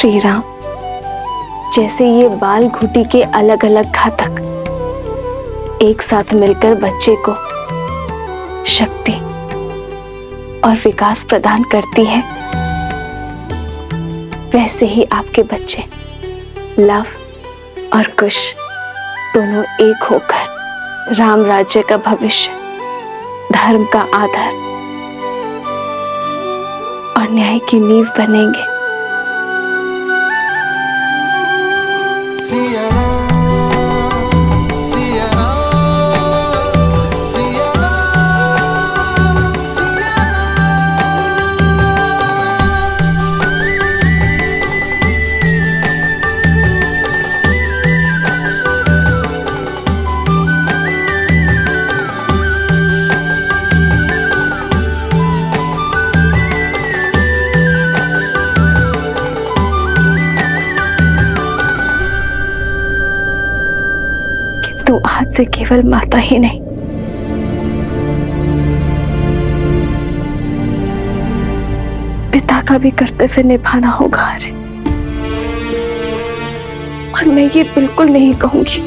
श्री राम, जैसे ये बाल घुटी के अलग अलग घातक एक साथ मिलकर बच्चे को शक्ति और विकास प्रदान करती है, वैसे ही आपके बच्चे लव और कुश दोनों एक होकर राम राज्य का भविष्य, धर्म का आधार और न्याय की नींव बनेंगे। तू आज से केवल माता ही नहीं, पिता का भी कर्तव्य निभाना होगा। अरे, और मैं ये बिल्कुल नहीं कहूंगी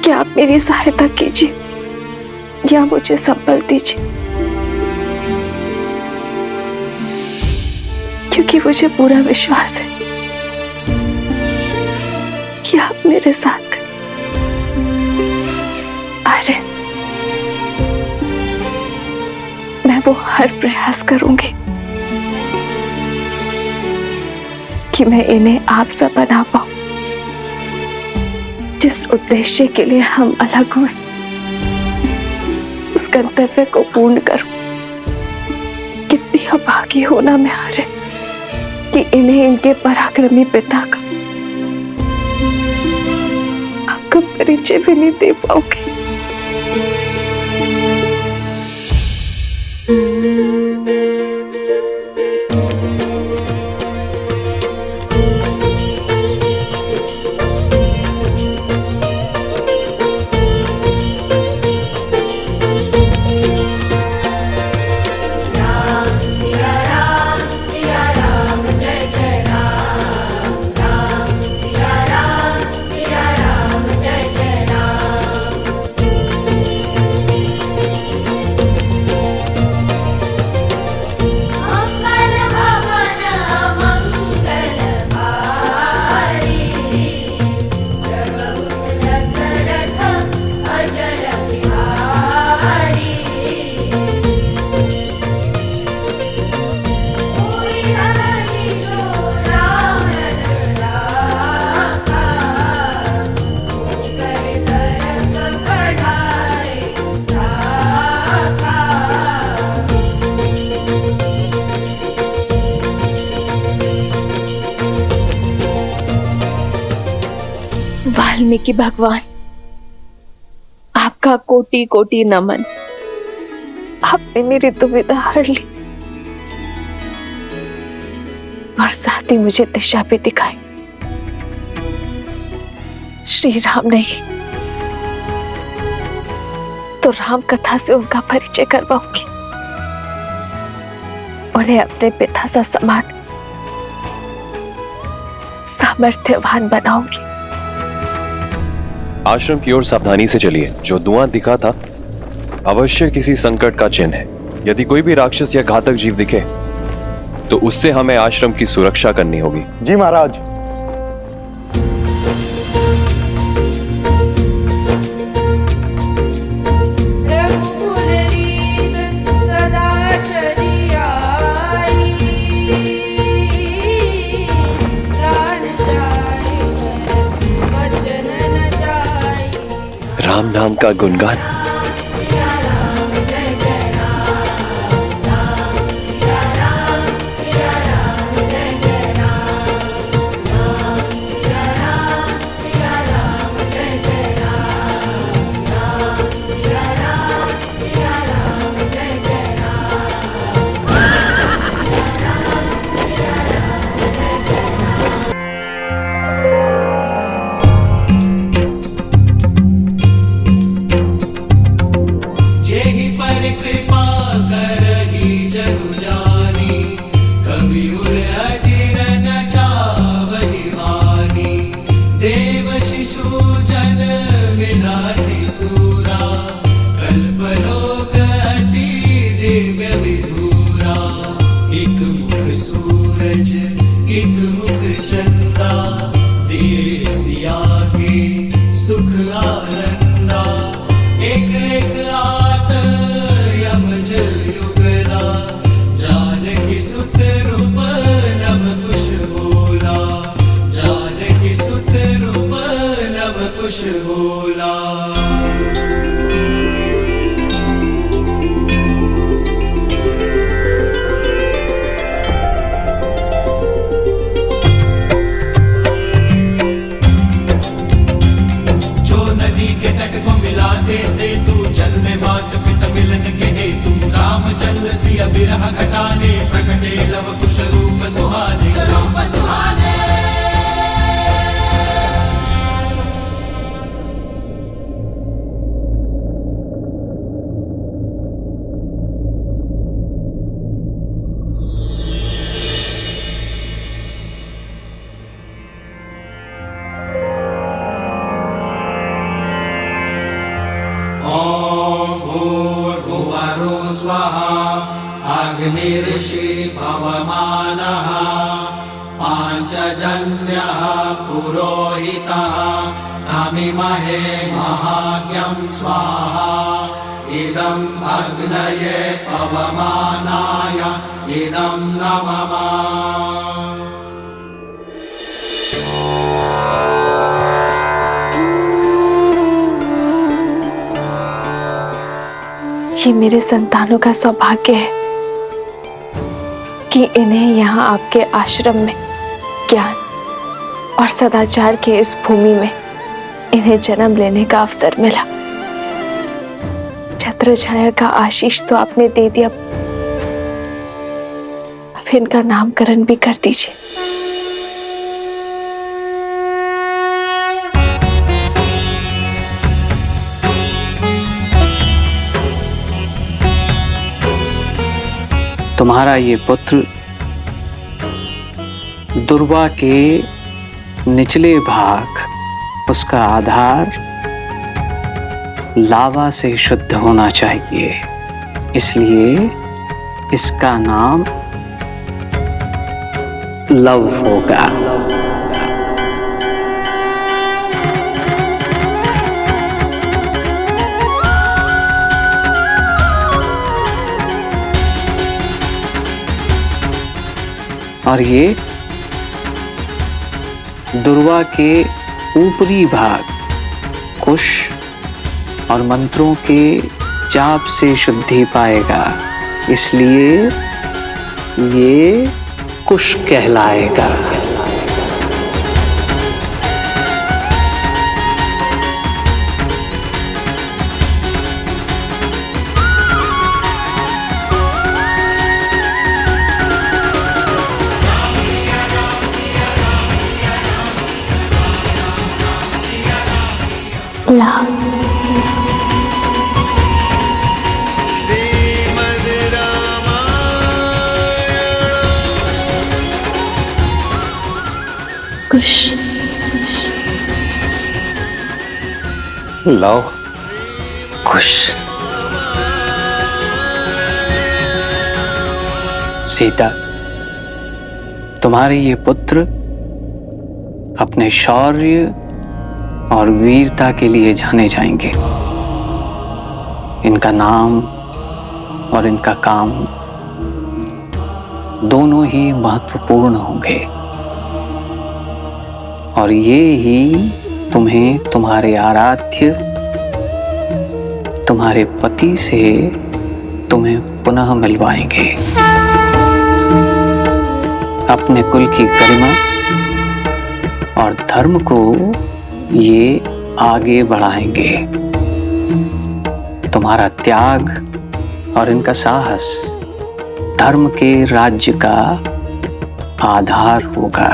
कि आप मेरी सहायता कीजिए या मुझे संबल दीजिए, क्योंकि मुझे पूरा विश्वास है कि आप मेरे साथ। अरे, मैं वो हर प्रयास करूंगी कि मैं इन्हें आप सा बना पाऊं, जिस उद्देश्य के लिए हम अलग हुए उस गंतव्य को पूर्ण करूं। कितनी अभागी होना मैं हारे कि इन्हें इनके पराक्रमी पिता का आपका परिचय भी नहीं दे पाओगे। वाल्मीकि भगवान, आपका कोटि कोटि नमन। आपने मेरी दुविधा हर ली और साथ ही मुझे दिशा भी दिखाई। श्री राम नहीं तो राम कथा से उनका परिचय करवाऊंगी, उन्हें अपने पिता सा समान सामर्थ्यवान बनाऊंगी। आश्रम की ओर सावधानी से चलिए। जो धुआं दिखा था अवश्य किसी संकट का चिन्ह है। यदि कोई भी राक्षस या घातक जीव दिखे तो उससे हमें आश्रम की सुरक्षा करनी होगी। जी महाराज। राम नाम का गुणगान। नंदा एक एक आत यमज युगला जानकी सुत रूप नव कुश बोला जानकी सुत रूप नव कुश बोला। से तू जन्म मात पिता मिलन के हेतु रामचंद्र सिया विरह घटाने प्रकटे लव कुश रूप सुहाने रूप सुहाने। स्वाहा अग्निर्षि पवमानः पांचजन्यः पुरोहितः नमिमहे महाज्ञं स्वाहा इदं अग्नये पवमानाय इदं नमः। ये मेरे संतानों का सौभाग्य है कि इन्हें यहाँ आपके आश्रम में ज्ञान और सदाचार के इस भूमि में इन्हें जन्म लेने का अवसर मिला। छत्र छाया का आशीष तो आपने दे दिया, अब इनका नामकरण भी कर दीजिए। तुम्हारा ये पुत्र दुर्वा के निचले भाग उसका आधार लावा से शुद्ध होना चाहिए, इसलिए इसका नाम लव होगा। और ये दुर्वा के ऊपरी भाग कुश और मंत्रों के जाप से शुद्धि पाएगा, इसलिए ये कुश कहलाएगा। कुश लाओ कुश। सीता, तुम्हारे ये पुत्र अपने शौर्य और वीरता के लिए जाने जाएंगे। इनका नाम और इनका काम दोनों ही महत्वपूर्ण होंगे और ये ही तुम्हें तुम्हारे आराध्य तुम्हारे पति से तुम्हें पुनः मिलवाएंगे। अपने कुल की गरिमा और धर्म को ये आगे बढ़ाएंगे। तुम्हारा त्याग और इनका साहस धर्म के राज्य का आधार होगा।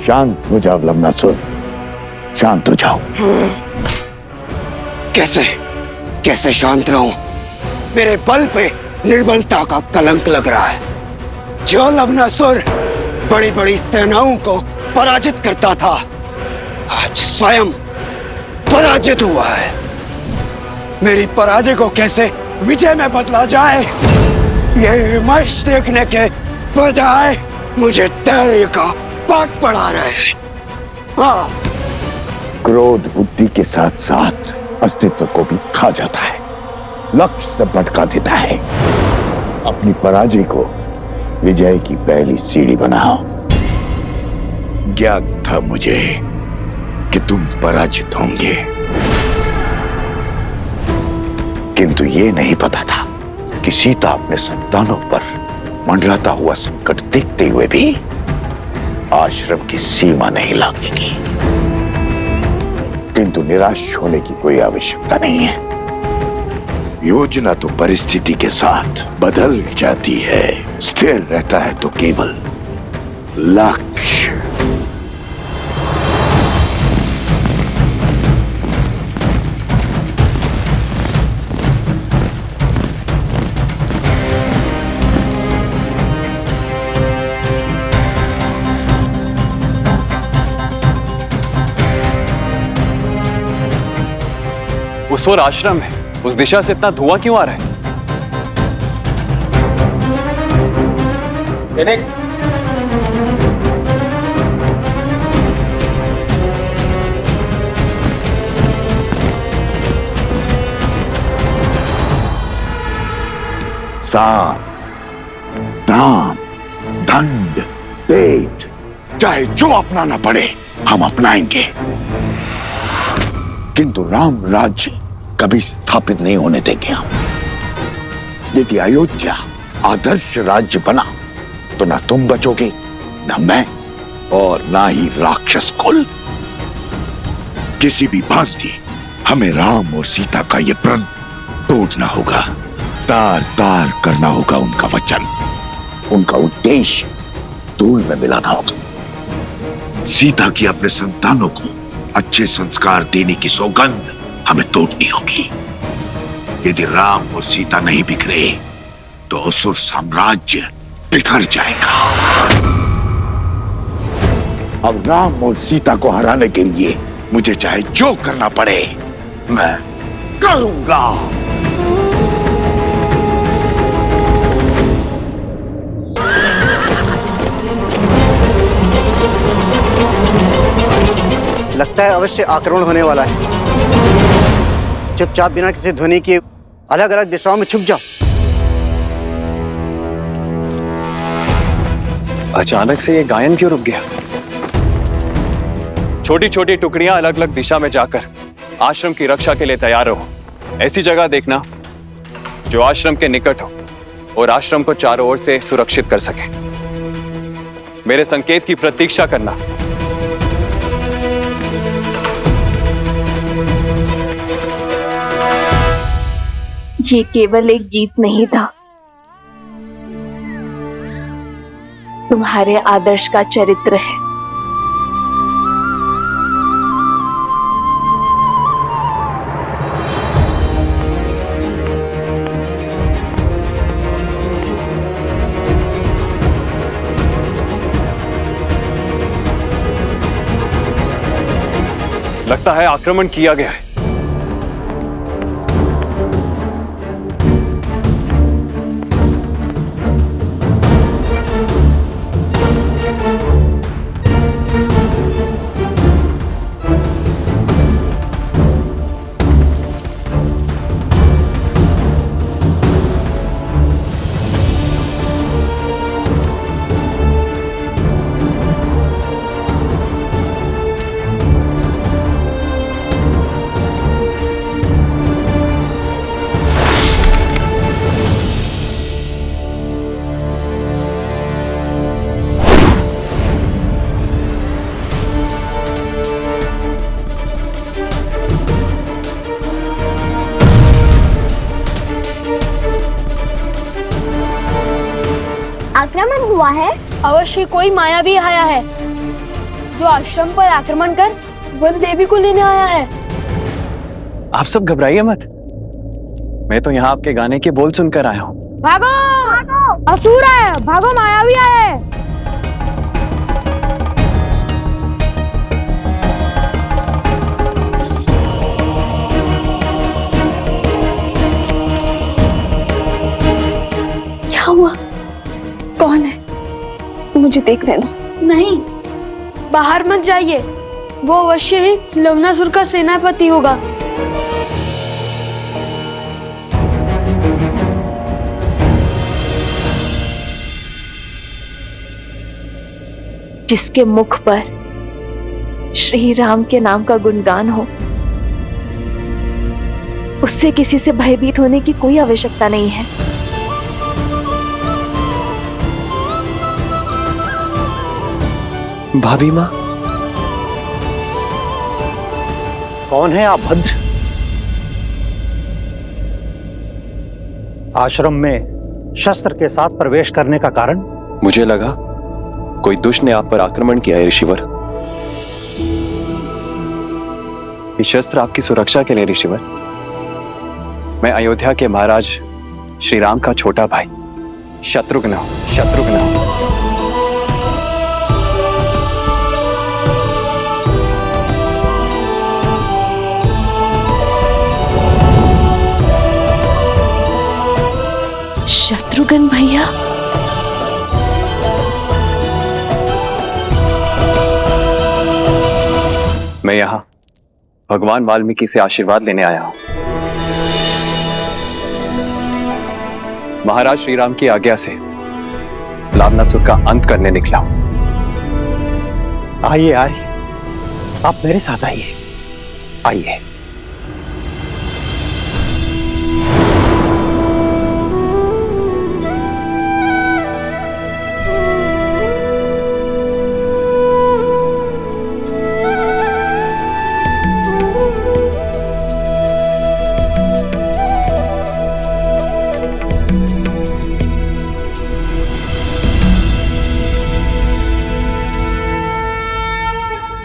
शांत हो जाओ लम्नासुर, शांत हो जाओ। कैसे कैसे शांत रहूं? मेरे बल पे निर्बलता का कलंक लग रहा है। जो लवनासुर बड़ी बड़ी सेनाओं को पराजित करता था, आज स्वयं पराजित हुआ है। मेरी पराजय को कैसे विजय में बदला जाए, ये विमर्श देखने के बजाय मुझे धैर्य का पाठ पढ़ा रहे हैं। हाँ, क्रोध बुद्धि के साथ साथ अस्तित्व को भी खा जाता है, लक्ष्य से भटका देता है। अपनी पराजय को विजय की पहली सीढ़ी बनाओ। ज्ञात था मुझे कि तुम पराजित होंगे, किंतु ये नहीं पता था कि सीता अपने संतानों पर मंडराता हुआ संकट देखते हुए भी आश्रम की सीमा नहीं लांघेगी। किंतु निराश होने की कोई आवश्यकता नहीं है। योजना तो परिस्थिति के साथ बदल जाती है, स्थिर रहता है तो केवल लक्ष्य। उस ओर आश्रम है, उस दिशा से इतना धुआं क्यों आ रहा है? साम, दाम, दंड, भेद, चाहे जो अपनाना पड़े हम अपनाएंगे, किंतु राम राज्य कभी स्थापित नहीं होने देंगे हम। यदि अयोध्या आदर्श राज्य बना तो ना तुम बचोगे, ना मैं, और ना ही राक्षस कुल। किसी भी भांति हमें राम और सीता का ये प्रण तोड़ना होगा, तार तार करना होगा उनका वचन, उनका उद्देश्य धूल में मिलाना होगा। सीता की अपने संतानों को अच्छे संस्कार देने की सौगंध हमें तोड़नी होगी। यदि राम और सीता नहीं बिखरे तो असुर साम्राज्य बिखर जाएगा। अब राम और सीता को हराने के लिए मुझे चाहे जो करना पड़े मैं करूंगा। लगता है अवश्य आक्रमण होने वाला है। चुपचाप बिना किसी ध्वनि के अलग अलग दिशाओं में छुप जाओ। अचानक से ये गायन क्यों रुक गया? छोटी छोटी टुकड़ियां अलग अलग दिशा में जाकर आश्रम की रक्षा के लिए तैयार रहो। ऐसी जगह देखना जो आश्रम के निकट हो और आश्रम को चारों ओर से सुरक्षित कर सके। मेरे संकेत की प्रतीक्षा करना। ये केवल एक गीत नहीं था, तुम्हारे आदर्श का चरित्र है। लगता है आक्रमण किया गया है। आक्रमण हुआ है। अवश्य कोई मायावी आया है जो आश्रम पर आक्रमण कर वन देवी को लेने आया है। आप सब घबराइए मत, मैं तो यहाँ आपके गाने के बोल सुनकर आया हूँ। भागो, असुर है, भागो, मायावी है। क्या हुआ? कौन है? मुझे देखने दो। नहीं, बाहर मत जाइए, वो अवश्य ही लवणासुर का सेनापति होगा। जिसके मुख पर श्री राम के नाम का गुणगान हो, उससे किसी से भयभीत होने की कोई आवश्यकता नहीं है। भाभी माँ, कौन है आप भद्र? आश्रम में शस्त्र के साथ प्रवेश करने का कारण? मुझे लगा कोई दुष्ट ने आप पर आक्रमण किया है ऋषिवर। ये शस्त्र आपकी सुरक्षा के लिए ऋषिवर। मैं अयोध्या के महाराज श्री राम का छोटा भाई शत्रुघ्न हूं। शत्रुघ्न भैया, मैं यहाँ भगवान वाल्मीकि से आशीर्वाद लेने आया हूं। महाराज श्री राम की आज्ञा से लवणासुर का अंत करने निकला हूं। आइए आइए, आप मेरे साथ आइए। आइए।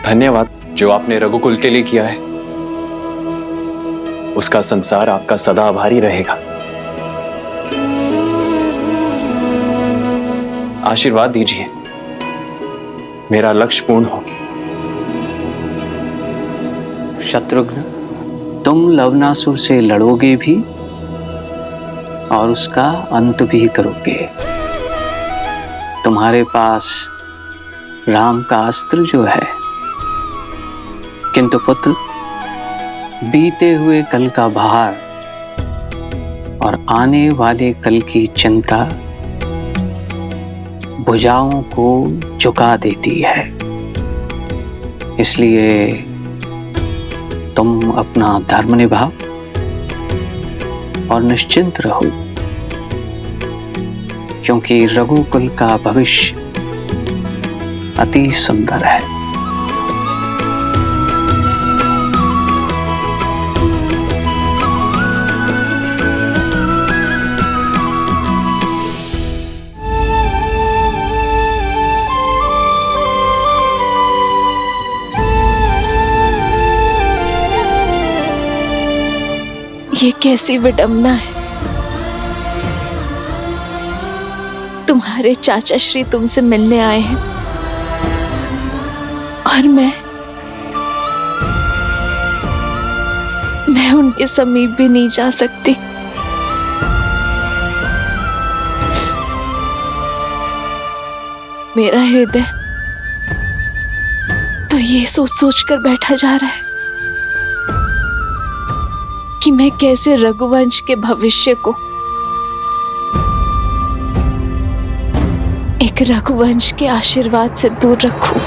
धन्यवाद जो आपने रघुकुल के लिए किया है, उसका संसार आपका सदा आभारी रहेगा। आशीर्वाद दीजिए मेरा लक्ष्य पूर्ण हो। शत्रुघ्न, तुम लवणासुर से लड़ोगे भी और उसका अंत भी करोगे। तुम्हारे पास राम का अस्त्र जो है, किंतु पुत्र, बीते हुए कल का भार और आने वाले कल की चिंता भुजाओं को झुका देती है। इसलिए तुम अपना धर्म निभाओ और निश्चिंत रहो, क्योंकि रघुकुल का भविष्य अति सुंदर है। ये कैसी विडंबना है। तुम्हारे चाचा श्री तुमसे मिलने आए हैं और मैं उनके समीप भी नहीं जा सकती। मेरा हृदय तो ये सोच सोच कर बैठा जा रहा है कि मैं कैसे रघुवंश के भविष्य को एक रघुवंश के आशीर्वाद से दूर रखूं।